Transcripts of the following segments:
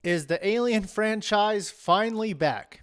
Is the Alien franchise finally back?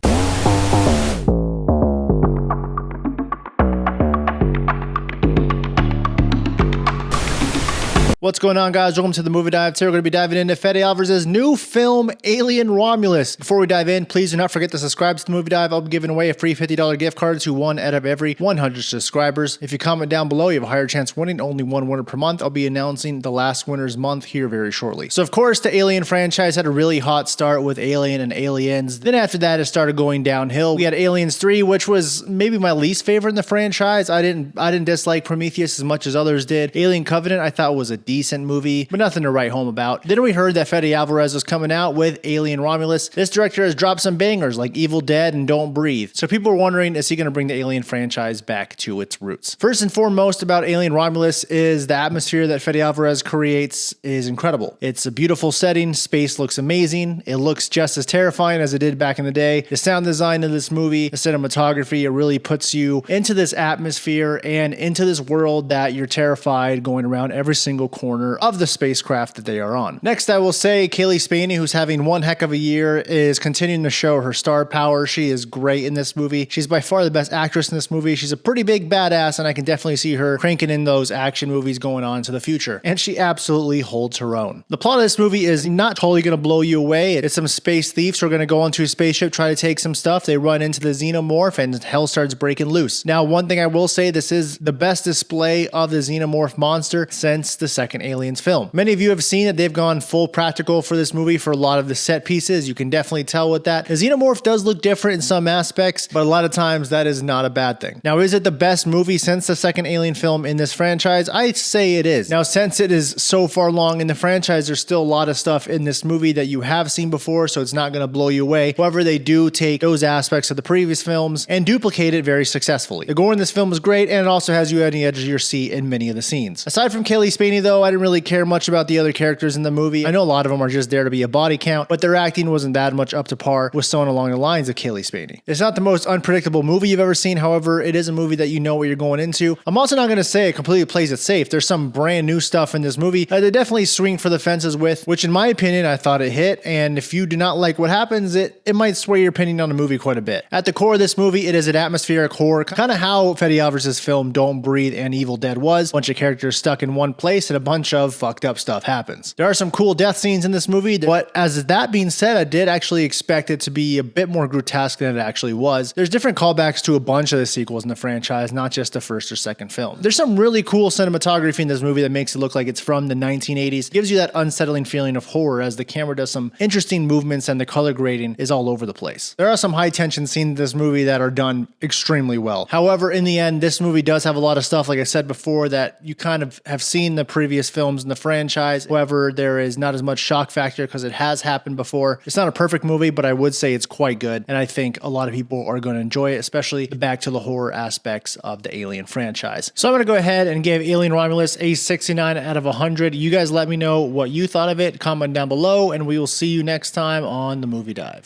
What's going on, guys? Welcome to the Movie Dive. Today we're going to be diving into Fede Alverez's new film, Alien Romulus. Before we dive in, please do not forget to subscribe to the Movie Dive. I'll be giving away a free $50 gift card to one out of every 100 subscribers. If you comment down below, you have a higher chance of winning. Only one winner per month. I'll be announcing the last winner's month here very shortly. So, of course, the Alien franchise had a really hot start with Alien and Aliens. Then after that, it started going downhill. We had Aliens 3, which was maybe my least favorite in the franchise. I didn't dislike Prometheus as much as others did. Alien Covenant, I thought was a decent movie, but nothing to write home about. Then we heard that Fede Alverez was coming out with Alien Romulus. This director has dropped some bangers like Evil Dead and Don't Breathe. So people are wondering, is he going to bring the Alien franchise back to its roots? First and foremost about Alien Romulus is the atmosphere that Fede Alverez creates is incredible. It's a beautiful setting. Space looks amazing. It looks just as terrifying as it did back in the day. The sound design of this movie, the cinematography, it really puts you into this atmosphere and into this world that you're terrified going around every single corner of the spacecraft that they are on. Next, I will say Cailee Spaeney, who's having one heck of a year, is continuing to show her star power. She is great in this movie. She's by far the best actress in this movie. She's a pretty big badass, and I can definitely see her cranking in those action movies going on into the future. And she absolutely holds her own. The plot of this movie is not totally going to blow you away. It's some space thieves who are going to go onto a spaceship, try to take some stuff. They run into the xenomorph, and hell starts breaking loose. Now, one thing I will say, this is the best display of the xenomorph monster since the second Aliens film. Many of you have seen that they've gone full practical for this movie for a lot of the set pieces. You can definitely tell with that. The xenomorph does look different in some aspects, but a lot of times that is not a bad thing. Now, is it the best movie since the second Alien film in this franchise? I'd say it is. Now, since it is so far along in the franchise, there's still a lot of stuff in this movie that you have seen before, so it's not going to blow you away. However, they do take those aspects of the previous films and duplicate it very successfully. The gore in this film is great, and it also has you on the edge of your seat in many of the scenes. Aside from Cailee Spaeney, though, I didn't really care much about the other characters in the movie. I know a lot of them are just there to be a body count, but their acting wasn't that much up to par with someone along the lines of Cailee Spaeney. It's not the most unpredictable movie you've ever seen. However, it is a movie that you know what you're going into. I'm also not going to say it completely plays it safe. There's some brand new stuff in this movie that they definitely swing for the fences with, which in my opinion, I thought it hit. And if you do not like what happens, it might sway your opinion on the movie quite a bit. At the core of this movie, it is an atmospheric horror, kind of how Fede Alvarez's film Don't Breathe and Evil Dead was. A bunch of characters stuck in one place and a bunch of fucked up stuff happens. There are some cool death scenes in this movie, but as that being said, I did actually expect it to be a bit more grotesque than it actually was. There's different callbacks to a bunch of the sequels in the franchise, not just the first or second film. There's some really cool cinematography in this movie that makes it look like it's from the 1980s. It gives you that unsettling feeling of horror as the camera does some interesting movements and the color grading is all over the place. There are some high tension scenes in this movie that are done extremely well. However, in the end, this movie does have a lot of stuff, like I said before, that you kind of have seen the previous films in the franchise. However, there is not as much shock factor because it has happened before. It's not a perfect movie, but I would say it's quite good. And I think a lot of people are going to enjoy it, especially the back to the horror aspects of the Alien franchise. So I'm going to go ahead and give Alien Romulus a 69 out of 100. You guys let me know what you thought of it. Comment down below, and we will see you next time on the Movie Dive.